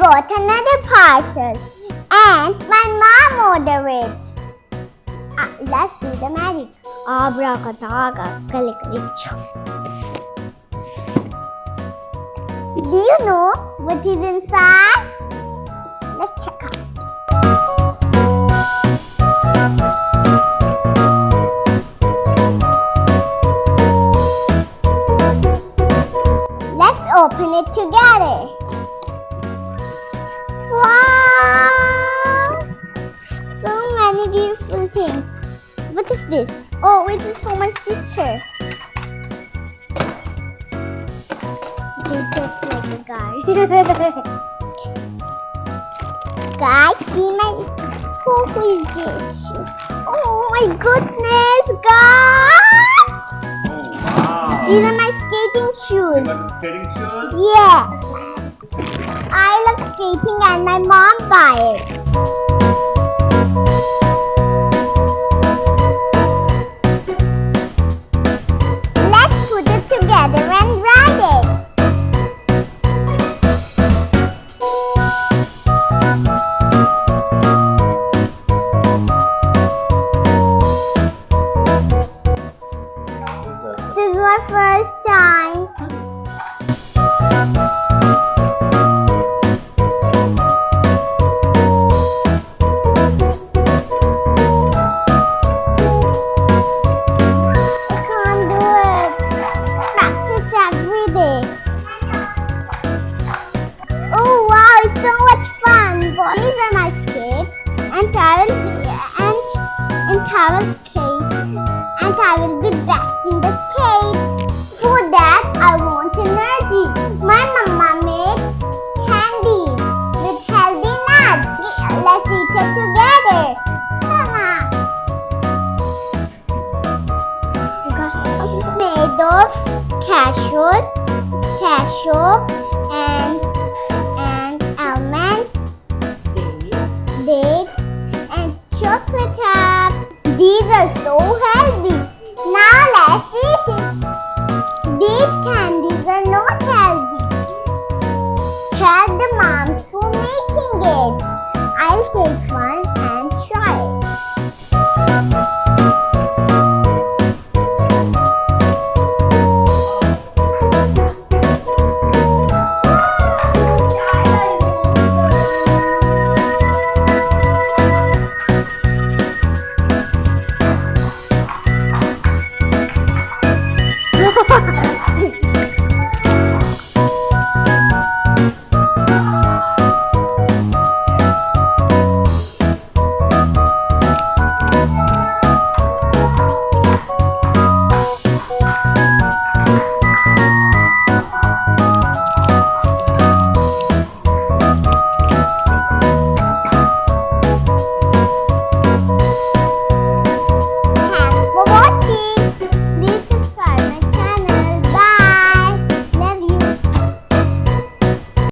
got another parcel and my mom ordered it. Let's do the magic. Abracadabra, calicalicho. Do you know what is inside? Let's check out. Let's open it together. Wow! So many beautiful things. What is this? Oh, it is for my sister. You're just like a guy. Guys, see my... Who is this? Oh my goodness, guys! Oh, wow. These are my skating shoes. You got skating shoes? Yeah. I love skating and my mom buy it. Let's put it together and ride it. This is my first time. These are my skates, and I will skate, and I will be best in the skate. For that, I want energy. My mama made candies with healthy nuts. Let's eat it together. Mama. Made of cashews, pistachio, and almonds, dates, and chocolate top. These are so healthy. Now let's eat it. These candies are not healthy. Tell the moms who making it.